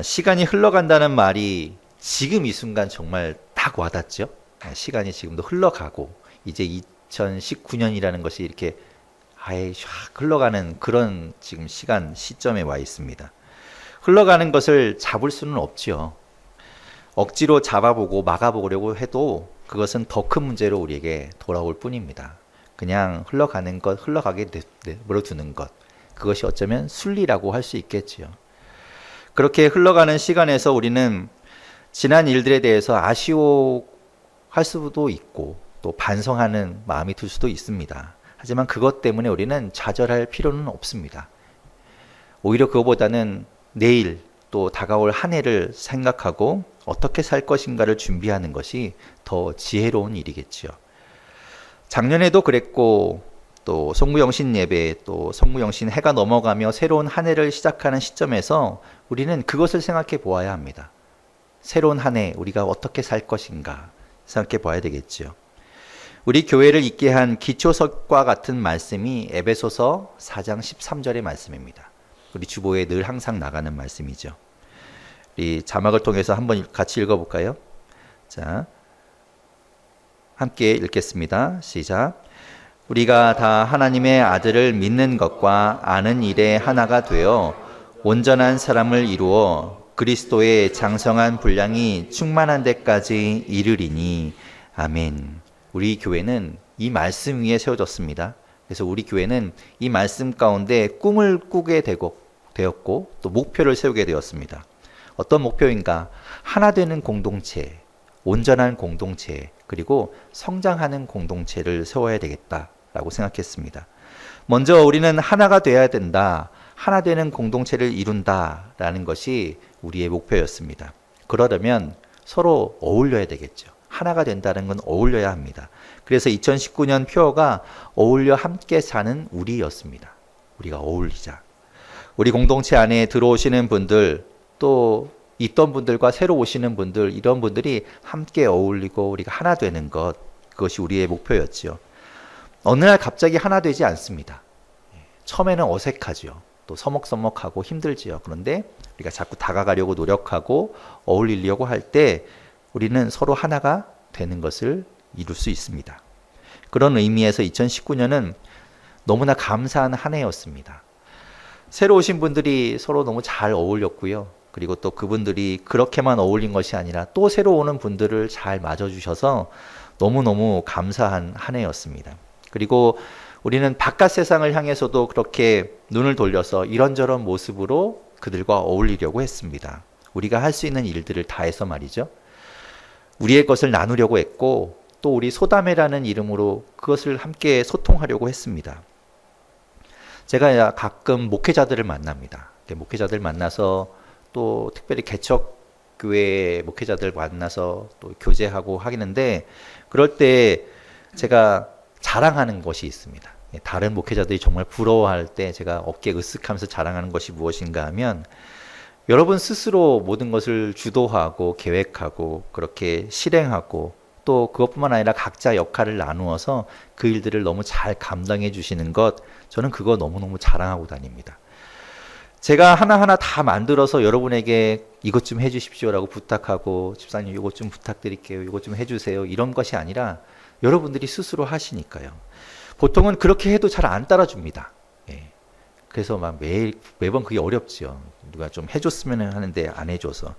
시간이 흘러간다는 말이 지금 이 순간 정말 딱 와닿죠. 시간이 지금도 흘러가고 이제 2019년이라는 것이 이렇게 아예 샥 흘러가는 그런 지금 시점에 와 있습니다. 흘러가는 것을 잡을 수는 없지요. 억지로 잡아보고 막아보려고 해도 그것은 더 큰 문제로 우리에게 돌아올 뿐입니다. 그냥 흘러가는 것, 흘러가게 내버려 두는 것, 그것이 어쩌면 순리라고 할 수 있겠지요. 그렇게 흘러가는 시간에서 우리는 지난 일들에 대해서 아쉬워할 수도 있고 또 반성하는 마음이 들 수도 있습니다. 하지만 그것 때문에 우리는 좌절할 필요는 없습니다. 오히려 그것보다는 내일 또 다가올 한 해를 생각하고 어떻게 살 것인가를 준비하는 것이 더 지혜로운 일이겠지요. 작년에도 그랬고 또 성무영신 예배 또 성무영신 해가 넘어가며 새로운 한 해를 시작하는 시점에서 우리는 그것을 생각해 보아야 합니다. 새로운 한 해 우리가 어떻게 살 것인가 생각해 봐야 되겠지요. 우리 교회를 있게 한 기초석과 같은 말씀이 에베소서 4장 13절의 말씀입니다. 우리 주보에 늘 항상 나가는 말씀이죠. 우리 자막을 통해서 한번 같이 읽어볼까요? 자, 함께 읽겠습니다. 시작. 우리가 다 하나님의 아들을 믿는 것과 아는 일에 하나가 되어 온전한 사람을 이루어 그리스도의 장성한 분량이 충만한 데까지 이르리니 아멘. 우리 교회는 이 말씀 위에 세워졌습니다. 그래서 우리 교회는 이 말씀 가운데 꿈을 꾸게 되었고 또 목표를 세우게 되었습니다. 어떤 목표인가? 하나 되는 공동체, 온전한 공동체, 그리고 성장하는 공동체를 세워야 되겠다라고 생각했습니다. 먼저 우리는 하나가 되어야 된다. 하나 되는 공동체를 이룬다라는 것이 우리의 목표였습니다. 그러려면 서로 어울려야 되겠죠. 하나가 된다는 건 어울려야 합니다. 그래서 2019년 표어가 어울려 함께 사는 우리였습니다. 우리가 어울리자. 우리 공동체 안에 들어오시는 분들, 또 있던 분들과 새로 오시는 분들, 이런 분들이 함께 어울리고 우리가 하나 되는 것, 그것이 우리의 목표였지요. 어느 날 갑자기 하나 되지 않습니다. 처음에는 어색하죠. 또 서먹서먹하고 힘들지요. 그런데 우리가 자꾸 다가가려고 노력하고 어울리려고 할 때 우리는 서로 하나가 되는 것을 이룰 수 있습니다. 그런 의미에서 2019년은 너무나 감사한 한 해였습니다. 새로 오신 분들이 서로 너무 잘 어울렸고요. 그리고 또 그분들이 그렇게만 어울린 것이 아니라 또 새로 오는 분들을 잘 맞아주셔서 너무너무 감사한 한 해였습니다. 그리고 우리는 바깥 세상을 향해서도 그렇게 눈을 돌려서 이런저런 모습으로 그들과 어울리려고 했습니다. 우리가 할 수 있는 일들을 다해서 말이죠. 우리의 것을 나누려고 했고 또 우리 소담회라는 이름으로 그것을 함께 소통하려고 했습니다. 제가 가끔 목회자들을 만납니다. 목회자들 만나서 또 특별히 개척교회 목회자들 만나서 또 교제하고 하겠는데 그럴 때 제가 자랑하는 것이 있습니다. 다른 목회자들이 정말 부러워할 때 제가 어깨 으쓱하면서 자랑하는 것이 무엇인가 하면 여러분 스스로 모든 것을 주도하고 계획하고 그렇게 실행하고 또 그것뿐만 아니라 각자 역할을 나누어서 그 일들을 너무 잘 감당해 주시는 것, 저는 그거 너무너무 자랑하고 다닙니다. 제가 하나하나 다 만들어서 여러분에게 이것 좀 해주십시오라고 부탁하고 집사님 이것 좀 부탁드릴게요, 이것 좀 해주세요, 이런 것이 아니라 여러분들이 스스로 하시니까요. 보통은 그렇게 해도 잘 안 따라줍니다. 예. 그래서 막 매번 그게 어렵지요. 누가 좀 해줬으면 하는데 안 해줘서.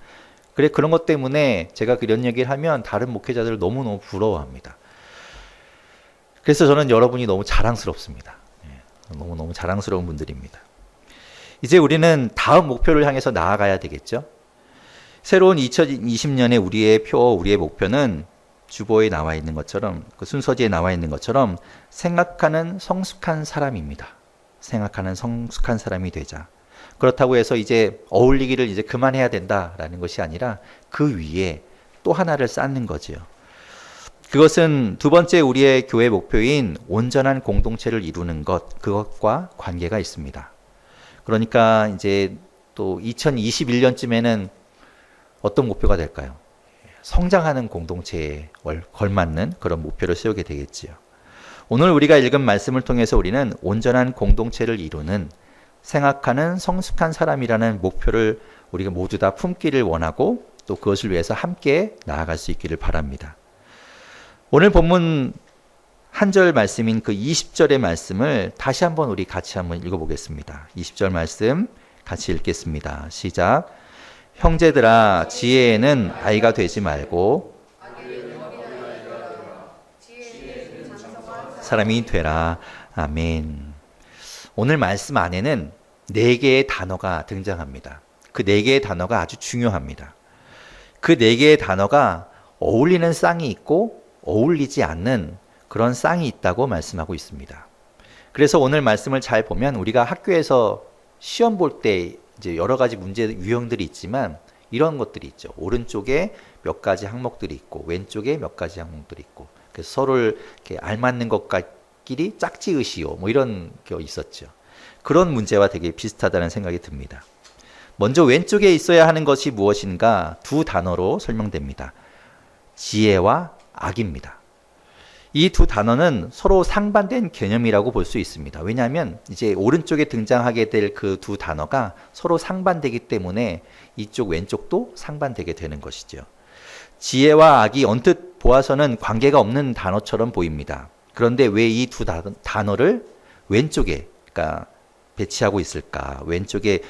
그래, 그런 것 때문에 제가 그런 얘기를 하면 다른 목회자들을 너무너무 부러워합니다. 그래서 저는 여러분이 너무 자랑스럽습니다. 예. 너무너무 자랑스러운 분들입니다. 이제 우리는 다음 목표를 향해서 나아가야 되겠죠. 새로운 2020년에 우리의 목표는 주보에 나와 있는 것처럼, 그 순서지에 나와 있는 것처럼 생각하는 성숙한 사람입니다. 생각하는 성숙한 사람이 되자. 그렇다고 해서 이제 어울리기를 이제 그만해야 된다라는 것이 아니라 그 위에 또 하나를 쌓는 거지요. 그것은 두 번째 우리의 교회 목표인 온전한 공동체를 이루는 것, 그것과 관계가 있습니다. 그러니까 이제 또 2021년쯤에는 어떤 목표가 될까요? 성장하는 공동체에 걸맞는 그런 목표를 세우게 되겠지요. 오늘 우리가 읽은 말씀을 통해서 우리는 온전한 공동체를 이루는 생각하는 성숙한 사람이라는 목표를 우리가 모두 다 품기를 원하고 또 그것을 위해서 함께 나아갈 수 있기를 바랍니다. 오늘 본문 한 절 말씀인 그 20절의 말씀을 다시 한번 우리 같이 한번 읽어보겠습니다. 20절 말씀 같이 읽겠습니다. 시작. 형제들아, 지혜에는 아이가 되지 말고 사람이 되라. 아멘. 오늘 말씀 안에는 4개의 단어가 등장합니다. 그 4개의 단어가 아주 중요합니다. 그 4개의 단어가 어울리는 쌍이 있고 어울리지 않는 그런 쌍이 있다고 말씀하고 있습니다. 그래서 오늘 말씀을 잘 보면 우리가 학교에서 시험 볼 때 이제 여러 가지 문제 유형들이 있지만 이런 것들이 있죠. 오른쪽에 몇 가지 항목들이 있고 왼쪽에 몇 가지 항목들이 있고 그래서 서로를 이렇게 알맞는 것끼리 짝지으시오 뭐 이런 게 있었죠. 그런 문제와 되게 비슷하다는 생각이 듭니다. 먼저 왼쪽에 있어야 하는 것이 무엇인가 2 단어로 설명됩니다. 지혜와 악입니다. 이 2 단어는 서로 상반된 개념이라고 볼 수 있습니다. 왜냐하면 이제 오른쪽에 등장하게 될 그 2 단어가 서로 상반되기 때문에 이쪽 왼쪽도 상반되게 되는 것이죠. 지혜와 악이 언뜻 보아서는 관계가 없는 단어처럼 보입니다. 그런데 왜 이 2 단어를 왼쪽에 그러니까 배치하고 있을까? 왼쪽에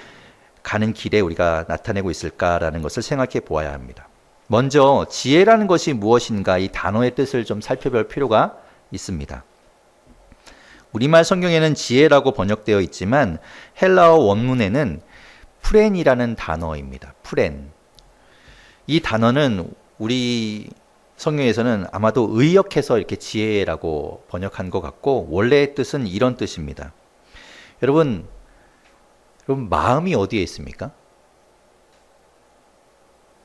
가는 길에 우리가 나타내고 있을까라는 것을 생각해 보아야 합니다. 먼저 지혜라는 것이 무엇인가 이 단어의 뜻을 좀 살펴볼 필요가 있습니다. 우리말 성경에는 지혜라고 번역되어 있지만 헬라어 원문에는 프렌이라는 단어입니다. 프렌. 이 단어는 우리 성경에서는 아마도 의역해서 이렇게 지혜라고 번역한 것 같고 원래의 뜻은 이런 뜻입니다. 여러분 마음이 어디에 있습니까?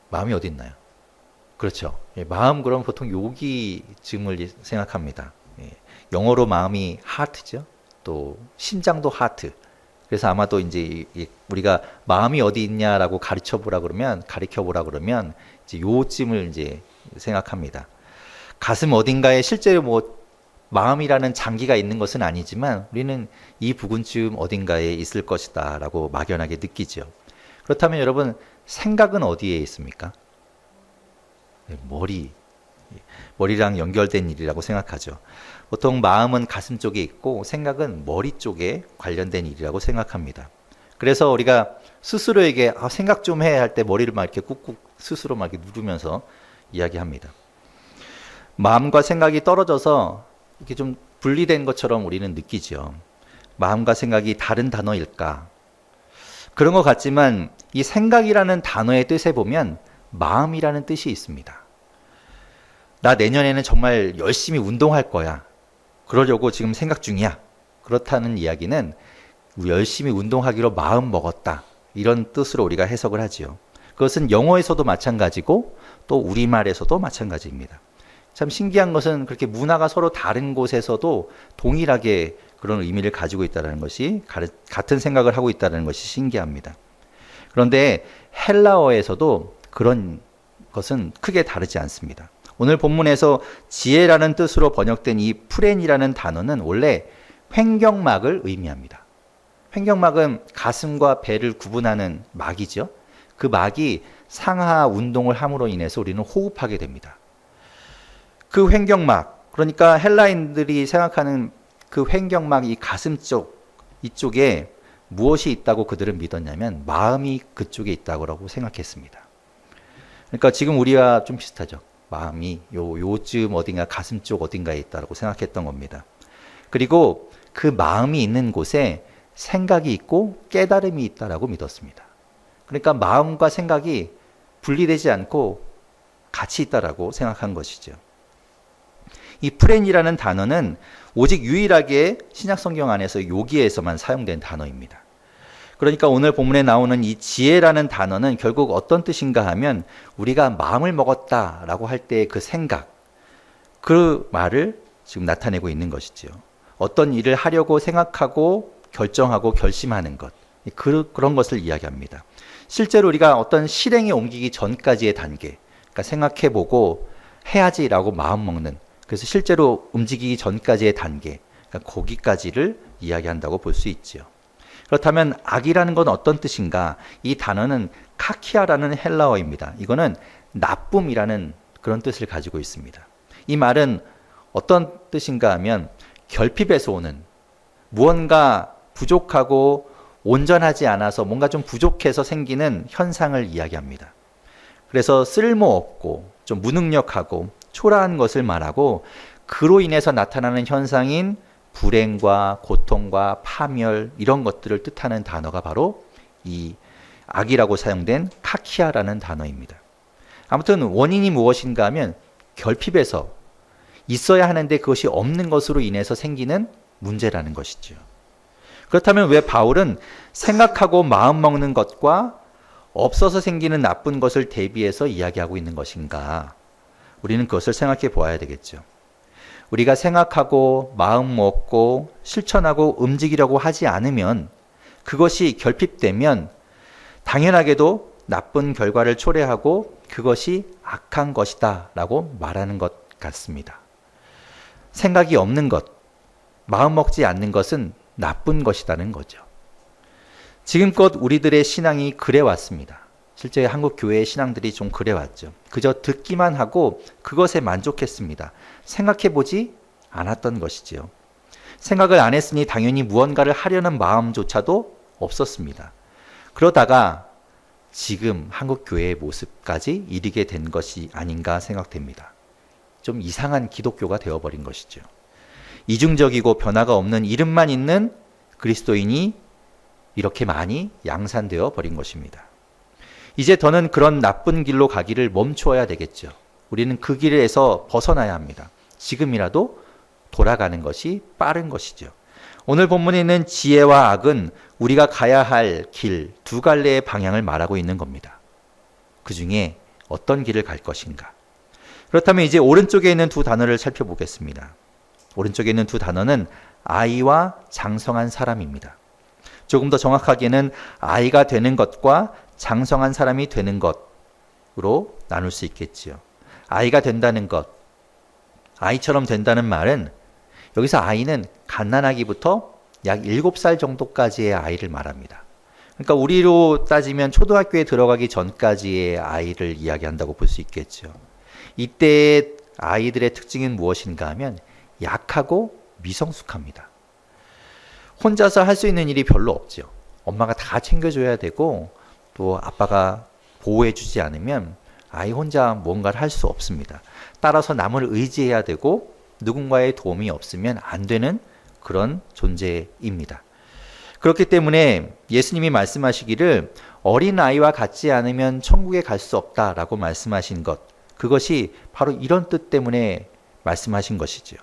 마음이 어디 있나요? 그렇죠. 마음 그럼 보통 여기쯤을 생각합니다. 영어로 마음이 heart죠. 또 심장도 heart. 그래서 아마도 이제 우리가 마음이 어디 있냐라고 가르쳐 보라 그러면 이제 요쯤을 이제 생각합니다. 가슴 어딘가에 실제로 뭐 마음이라는 장기가 있는 것은 아니지만 우리는 이 부근쯤 어딘가에 있을 것이다라고 막연하게 느끼죠. 그렇다면 여러분 생각은 어디에 있습니까? 머리랑 연결된 일이라고 생각하죠. 보통 마음은 가슴 쪽에 있고 생각은 머리 쪽에 관련된 일이라고 생각합니다. 그래서 우리가 스스로에게 생각 좀 해 할 때 머리를 막 이렇게 꾹꾹 스스로 막 이렇게 누르면서 이야기합니다. 마음과 생각이 떨어져서 이렇게 좀 분리된 것처럼 우리는 느끼죠. 마음과 생각이 다른 단어일까? 그런 것 같지만 이 생각이라는 단어의 뜻에 보면 마음이라는 뜻이 있습니다. 나 내년에는 정말 열심히 운동할 거야. 그러려고 지금 생각 중이야. 그렇다는 이야기는 열심히 운동하기로 마음 먹었다. 이런 뜻으로 우리가 해석을 하지요. 그것은 영어에서도 마찬가지고 또 우리말에서도 마찬가지입니다. 참 신기한 것은 그렇게 문화가 서로 다른 곳에서도 동일하게 그런 의미를 가지고 있다는 것이 같은 생각을 하고 있다는 것이 신기합니다. 그런데 헬라어에서도 그런 것은 크게 다르지 않습니다. 오늘 본문에서 지혜라는 뜻으로 번역된 이 프렌이라는 단어는 원래 횡격막을 의미합니다. 횡격막은 가슴과 배를 구분하는 막이죠. 그 막이 상하 운동을 함으로 인해서 우리는 호흡하게 됩니다. 그 횡격막, 그러니까 헬라인들이 생각하는 그 횡격막 이 가슴 쪽, 이쪽에 무엇이 있다고 그들은 믿었냐면 마음이 그쪽에 있다고 생각했습니다. 그러니까 지금 우리와 좀 비슷하죠. 마음이 요쯤 어딘가 가슴 쪽 어딘가에 있다고 생각했던 겁니다. 그리고 그 마음이 있는 곳에 생각이 있고 깨달음이 있다고 믿었습니다. 그러니까 마음과 생각이 분리되지 않고 같이 있다고 생각한 것이죠. 이 프렌이라는 단어는 오직 유일하게 신약성경 안에서 여기에서만 사용된 단어입니다. 그러니까 오늘 본문에 나오는 이 지혜라는 단어는 결국 어떤 뜻인가 하면 우리가 마음을 먹었다라고 할 때 그 생각, 그 말을 지금 나타내고 있는 것이죠. 어떤 일을 하려고 생각하고 결정하고 결심하는 것, 그런 것을 이야기합니다. 실제로 우리가 어떤 실행에 옮기기 전까지의 단계, 그러니까 생각해보고 해야지라고 마음먹는, 그래서 실제로 움직이기 전까지의 단계, 그러니까 거기까지를 이야기한다고 볼 수 있죠. 그렇다면 악이라는 건 어떤 뜻인가? 이 단어는 카키아라는 헬라어입니다. 이거는 나쁨이라는 그런 뜻을 가지고 있습니다. 이 말은 어떤 뜻인가 하면 결핍에서 오는 무언가 부족하고 온전하지 않아서 뭔가 좀 부족해서 생기는 현상을 이야기합니다. 그래서 쓸모없고 좀 무능력하고 초라한 것을 말하고 그로 인해서 나타나는 현상인 불행과 고통과 파멸 이런 것들을 뜻하는 단어가 바로 이 악이라고 사용된 카키아라는 단어입니다. 아무튼 원인이 무엇인가 하면 결핍에서 있어야 하는데 그것이 없는 것으로 인해서 생기는 문제라는 것이죠. 그렇다면 왜 바울은 생각하고 마음 먹는 것과 없어서 생기는 나쁜 것을 대비해서 이야기하고 있는 것인가? 우리는 그것을 생각해 보아야 되겠죠. 우리가 생각하고 마음 먹고 실천하고 움직이려고 하지 않으면 그것이 결핍되면 당연하게도 나쁜 결과를 초래하고 그것이 악한 것이다 라고 말하는 것 같습니다. 생각이 없는 것, 마음 먹지 않는 것은 나쁜 것이라는 거죠. 지금껏 우리들의 신앙이 그래왔습니다. 실제 한국 교회의 신앙들이 좀 그래왔죠. 그저 듣기만 하고 그것에 만족했습니다. 생각해보지 않았던 것이지요. 생각을 안 했으니 당연히 무언가를 하려는 마음조차도 없었습니다. 그러다가 지금 한국 교회의 모습까지 이르게 된 것이 아닌가 생각됩니다. 좀 이상한 기독교가 되어버린 것이죠. 이중적이고 변화가 없는 이름만 있는 그리스도인이 이렇게 많이 양산되어 버린 것입니다. 이제 더는 그런 나쁜 길로 가기를 멈추어야 되겠죠. 우리는 그 길에서 벗어나야 합니다. 지금이라도 돌아가는 것이 빠른 것이죠. 오늘 본문에 있는 지혜와 악은 우리가 가야 할 길 두 갈래의 방향을 말하고 있는 겁니다. 그 중에 어떤 길을 갈 것인가? 그렇다면 이제 오른쪽에 있는 두 단어를 살펴보겠습니다. 오른쪽에 있는 두 단어는 아이와 장성한 사람입니다. 조금 더 정확하게는 아이가 되는 것과 장성한 사람이 되는 것으로 나눌 수 있겠지요. 아이가 된다는 것, 아이처럼 된다는 말은 여기서 아이는 갓난아기부터 약 7살 정도까지의 아이를 말합니다. 그러니까 우리로 따지면 초등학교에 들어가기 전까지의 아이를 이야기한다고 볼 수 있겠죠. 이때의 아이들의 특징은 무엇인가 하면 약하고 미성숙합니다. 혼자서 할 수 있는 일이 별로 없죠. 엄마가 다 챙겨줘야 되고 또 아빠가 보호해주지 않으면 아이 혼자 뭔가를 할 수 없습니다. 따라서 남을 의지해야 되고 누군가의 도움이 없으면 안 되는 그런 존재입니다. 그렇기 때문에 예수님이 말씀하시기를 어린아이와 같지 않으면 천국에 갈 수 없다라고 말씀하신 것, 그것이 바로 이런 뜻 때문에 말씀하신 것이죠.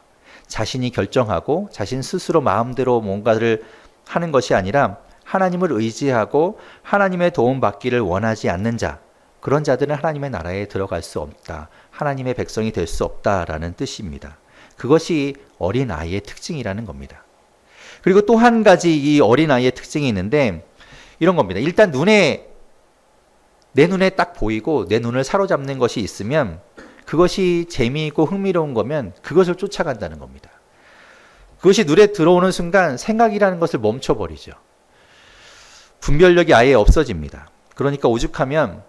자신이 결정하고 자신 스스로 마음대로 뭔가를 하는 것이 아니라 하나님을 의지하고 하나님의 도움 받기를 원하지 않는 자, 그런 자들은 하나님의 나라에 들어갈 수 없다. 하나님의 백성이 될 수 없다라는 뜻입니다. 그것이 어린아이의 특징이라는 겁니다. 그리고 또 한 가지 이 어린아이의 특징이 있는데 이런 겁니다. 일단 내 눈에 딱 보이고 내 눈을 사로잡는 것이 있으면 그것이 재미있고 흥미로운 거면 그것을 쫓아간다는 겁니다. 그것이 눈에 들어오는 순간 생각이라는 것을 멈춰버리죠. 분별력이 아예 없어집니다. 그러니까 오죽하면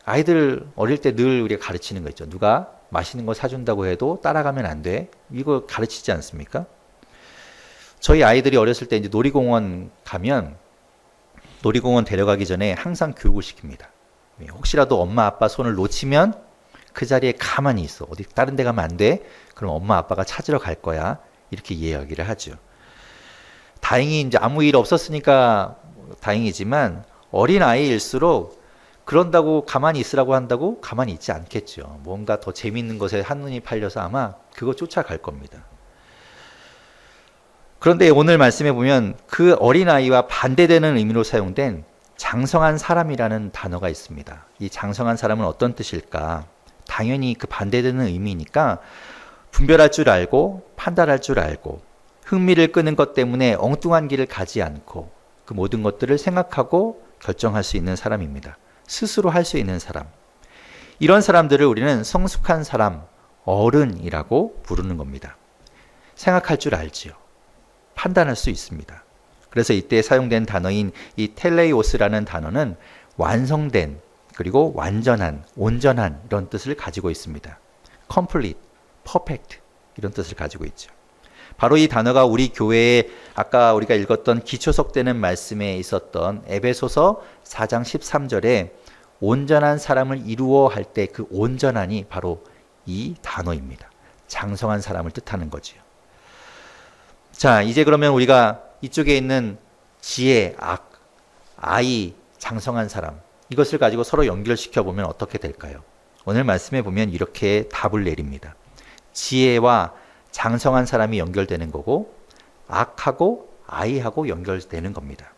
아이들 어릴 때 늘 우리가 가르치는 거 있죠. 누가 맛있는 거 사준다고 해도 따라가면 안 돼. 이거 가르치지 않습니까? 저희 아이들이 어렸을 때 이제 놀이공원 가면 놀이공원 데려가기 전에 항상 교육을 시킵니다. 혹시라도 엄마 아빠 손을 놓치면 그 자리에 가만히 있어. 어디 다른 데 가면 안 돼. 그럼 엄마 아빠가 찾으러 갈 거야. 이렇게 이야기를 하죠. 다행히 이제 아무 일 없었으니까 다행이지만 어린 아이일수록 그런다고 가만히 있으라고 한다고 가만히 있지 않겠죠. 뭔가 더 재미있는 것에 한눈이 팔려서 아마 그거 쫓아갈 겁니다. 그런데 오늘 말씀해 보면 그 어린아이와 반대되는 의미로 사용된 장성한 사람이라는 단어가 있습니다. 이 장성한 사람은 어떤 뜻일까? 당연히 그 반대되는 의미니까 분별할 줄 알고 판단할 줄 알고 흥미를 끄는 것 때문에 엉뚱한 길을 가지 않고 그 모든 것들을 생각하고 결정할 수 있는 사람입니다. 스스로 할 수 있는 사람. 이런 사람들을 우리는 성숙한 사람, 어른이라고 부르는 겁니다. 생각할 줄 알지요. 판단할 수 있습니다. 그래서 이때 사용된 단어인 이 텔레이오스라는 단어는 완성된, 그리고 완전한, 온전한 이런 뜻을 가지고 있습니다. complete, perfect 이런 뜻을 가지고 있죠. 바로 이 단어가 우리 교회에 아까 우리가 읽었던 기초석되는 말씀에 있었던 에베소서 4장 13절에 온전한 사람을 이루어 할 때 그 온전한이 바로 이 단어입니다. 장성한 사람을 뜻하는 거지요. 자, 이제 그러면 우리가 이쪽에 있는 지혜, 악, 아이, 장성한 사람, 이것을 가지고 서로 연결시켜 보면 어떻게 될까요? 오늘 말씀에 보면 이렇게 답을 내립니다. 지혜와 장성한 사람이 연결되는 거고, 악하고 아이하고 연결되는 겁니다.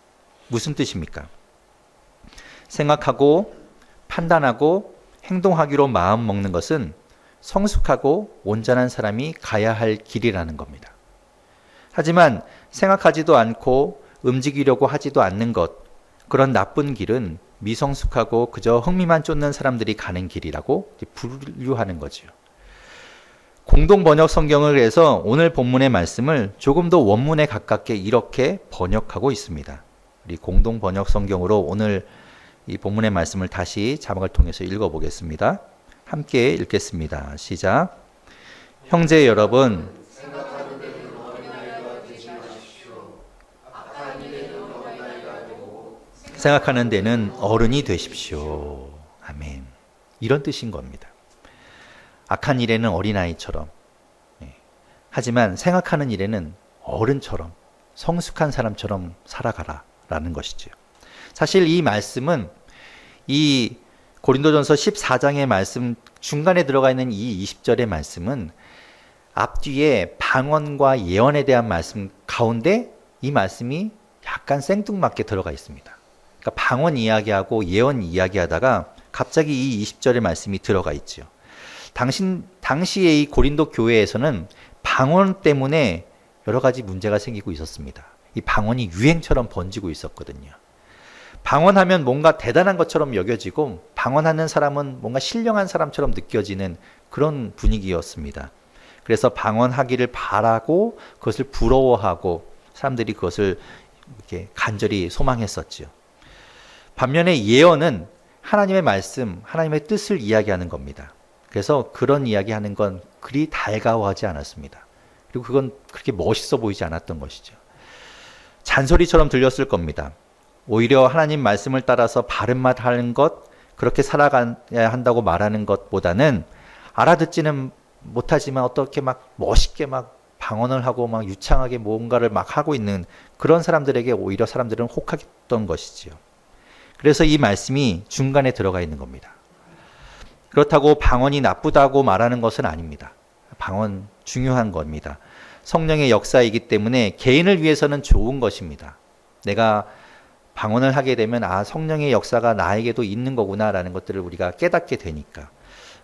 무슨 뜻입니까? 생각하고 판단하고 행동하기로 마음 먹는 것은 성숙하고 온전한 사람이 가야 할 길이라는 겁니다. 하지만 생각하지도 않고 움직이려고 하지도 않는 것, 그런 나쁜 길은 미성숙하고 그저 흥미만 쫓는 사람들이 가는 길이라고 분류하는 거지요. 공동번역 성경을 해서 오늘 본문의 말씀을 조금 더 원문에 가깝게 이렇게 번역하고 있습니다. 우리 공동번역 성경으로 오늘 이 본문의 말씀을 다시 자막을 통해서 읽어보겠습니다. 함께 읽겠습니다. 시작. 형제 여러분, 생각하는 데는 어른이 되십시오. 아멘. 이런 뜻인 겁니다. 악한 일에는 어린아이처럼, 하지만 생각하는 일에는 어른처럼, 성숙한 사람처럼 살아가라 라는 것이죠. 사실 이 말씀은 이 고린도전서 14장의 말씀 중간에 들어가 있는 이 20절의 말씀은 앞뒤에 방언과 예언에 대한 말씀 가운데 이 말씀이 약간 생뚱맞게 들어가 있습니다. 그러니까 방언 이야기하고 예언 이야기하다가 갑자기 이 20절의 말씀이 들어가 있죠. 당시에 이 고린도 교회에서는 방언 때문에 여러 가지 문제가 생기고 있었습니다. 이 방언이 유행처럼 번지고 있었거든요. 방언하면 뭔가 대단한 것처럼 여겨지고 방언하는 사람은 뭔가 신령한 사람처럼 느껴지는 그런 분위기였습니다. 그래서 방언하기를 바라고 그것을 부러워하고 사람들이 그것을 이렇게 간절히 소망했었지요. 반면에 예언은 하나님의 말씀, 하나님의 뜻을 이야기하는 겁니다. 그래서 그런 이야기하는 건 그리 달가워하지 않았습니다. 그리고 그건 그렇게 멋있어 보이지 않았던 것이죠. 잔소리처럼 들렸을 겁니다. 오히려 하나님 말씀을 따라서 바른 말 하는 것, 그렇게 살아가야 한다고 말하는 것보다는 알아듣지는 못하지만 어떻게 막 멋있게 막 방언을 하고 막 유창하게 뭔가를 막 하고 있는 그런 사람들에게 오히려 사람들은 혹했던 것이지요. 그래서 이 말씀이 중간에 들어가 있는 겁니다. 그렇다고 방언이 나쁘다고 말하는 것은 아닙니다. 방언 중요한 겁니다. 성령의 역사이기 때문에 개인을 위해서는 좋은 것입니다. 내가 방언을 하게 되면 성령의 역사가 나에게도 있는 거구나라는 것들을 우리가 깨닫게 되니까.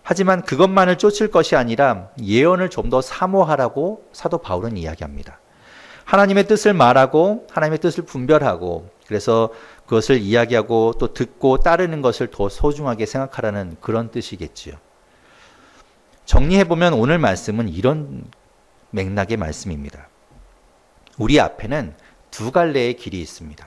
하지만 그것만을 쫓을 것이 아니라 예언을 좀 더 사모하라고 사도 바울은 이야기합니다. 하나님의 뜻을 말하고 하나님의 뜻을 분별하고 그래서 그것을 이야기하고 또 듣고 따르는 것을 더 소중하게 생각하라는 그런 뜻이겠지요. 정리해보면 오늘 말씀은 이런 맥락의 말씀입니다. 우리 앞에는 두 갈래의 길이 있습니다.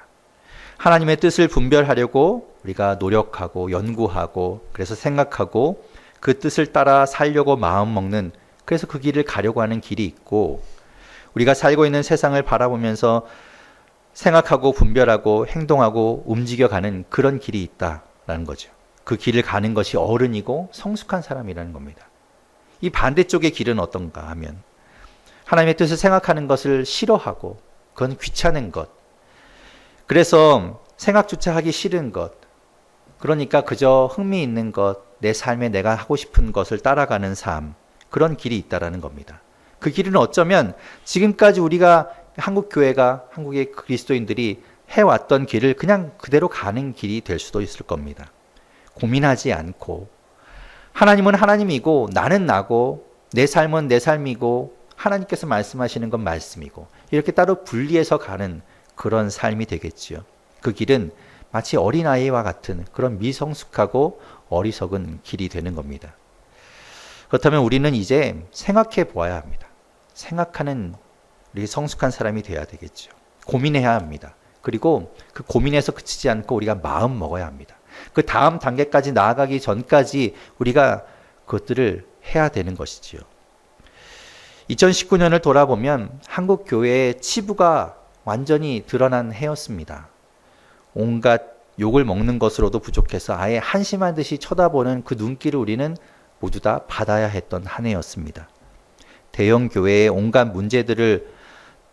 하나님의 뜻을 분별하려고 우리가 노력하고 연구하고 그래서 생각하고 그 뜻을 따라 살려고 마음먹는 그래서 그 길을 가려고 하는 길이 있고 우리가 살고 있는 세상을 바라보면서 생각하고 분별하고 행동하고 움직여가는 그런 길이 있다라는 거죠. 그 길을 가는 것이 어른이고 성숙한 사람이라는 겁니다. 이 반대쪽의 길은 어떤가 하면 하나님의 뜻을 생각하는 것을 싫어하고 그건 귀찮은 것 그래서 생각조차 하기 싫은 것 그러니까 그저 흥미 있는 것 내 삶에 내가 하고 싶은 것을 따라가는 삶 그런 길이 있다라는 겁니다. 그 길은 어쩌면 지금까지 우리가 한국교회가 한국의 그리스도인들이 해왔던 길을 그냥 그대로 가는 길이 될 수도 있을 겁니다. 고민하지 않고 하나님은 하나님이고 나는 나고 내 삶은 내 삶이고 하나님께서 말씀하시는 건 말씀이고 이렇게 따로 분리해서 가는 그런 삶이 되겠지요. 그 길은 마치 어린아이와 같은 그런 미성숙하고 어리석은 길이 되는 겁니다. 그렇다면 우리는 이제 생각해 보아야 합니다. 생각하는 우리 성숙한 사람이 돼야 되겠죠. 고민해야 합니다. 그리고 그 고민에서 그치지 않고 우리가 마음 먹어야 합니다. 그 다음 단계까지 나아가기 전까지 우리가 그것들을 해야 되는 것이지요. 2019년을 돌아보면 한국 교회의 치부가 완전히 드러난 해였습니다. 온갖 욕을 먹는 것으로도 부족해서 아예 한심한 듯이 쳐다보는 그 눈길을 우리는 모두 다 받아야 했던 한 해였습니다. 대형 교회의 온갖 문제들을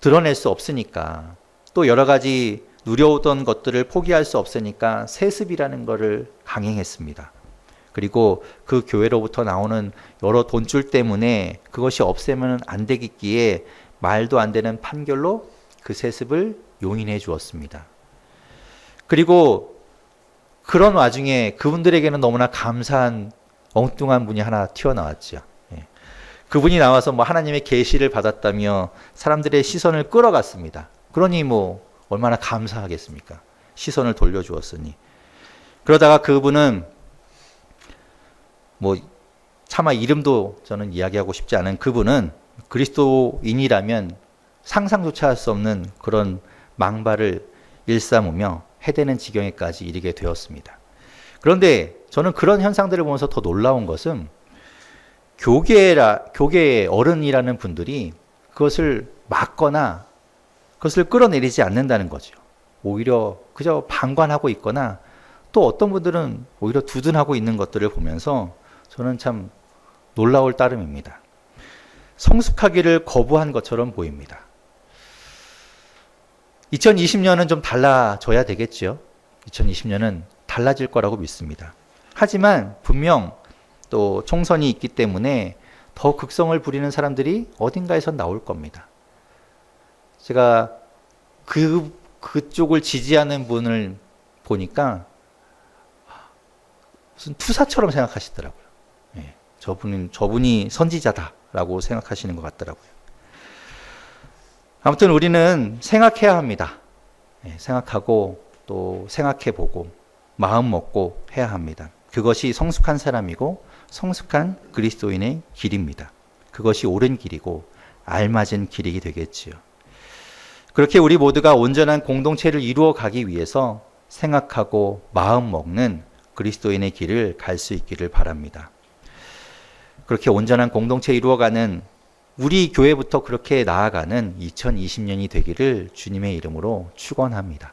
드러낼 수 없으니까, 또 여러 가지 누려오던 것들을 포기할 수 없으니까 세습이라는 것을 강행했습니다. 그리고 그 교회로부터 나오는 여러 돈줄 때문에 그것이 없애면 안 되겠기에 말도 안 되는 판결로 그 세습을 용인해 주었습니다. 그리고 그런 와중에 그분들에게는 너무나 감사한 엉뚱한 분이 하나 튀어나왔죠. 그분이 나와서 뭐 하나님의 계시를 받았다며 사람들의 시선을 끌어갔습니다. 그러니 뭐 얼마나 감사하겠습니까? 시선을 돌려주었으니. 그러다가 그분은 뭐 차마 이름도 저는 이야기하고 싶지 않은 그분은 그리스도인이라면 상상조차 할 수 없는 그런 망발을 일삼으며 해대는 지경에까지 이르게 되었습니다. 그런데 저는 그런 현상들을 보면서 더 놀라운 것은 교계의 어른이라는 분들이 그것을 막거나 그것을 끌어내리지 않는다는 거죠. 오히려 그저 방관하고 있거나 또 어떤 분들은 오히려 두둔하고 있는 것들을 보면서 저는 참 놀라울 따름입니다. 성숙하기를 거부한 것처럼 보입니다. 2020년은 좀 달라져야 되겠죠. 2020년은 달라질 거라고 믿습니다. 하지만 분명 또 총선이 있기 때문에 더 극성을 부리는 사람들이 어딘가에서 나올 겁니다. 제가 그쪽을 지지하는 분을 보니까 무슨 투사처럼 생각하시더라고요. 예, 저분이 선지자다라고 생각하시는 것 같더라고요. 아무튼 우리는 생각해야 합니다. 예, 생각하고 또 생각해보고 마음 먹고 해야 합니다. 그것이 성숙한 사람이고 성숙한 그리스도인의 길입니다. 그것이 옳은 길이고 알맞은 길이 되겠지요. 그렇게 우리 모두가 온전한 공동체를 이루어 가기 위해서 생각하고 마음 먹는 그리스도인의 길을 갈 수 있기를 바랍니다. 그렇게 온전한 공동체 이루어가는 우리 교회부터 그렇게 나아가는 2020년이 되기를 주님의 이름으로 축원합니다.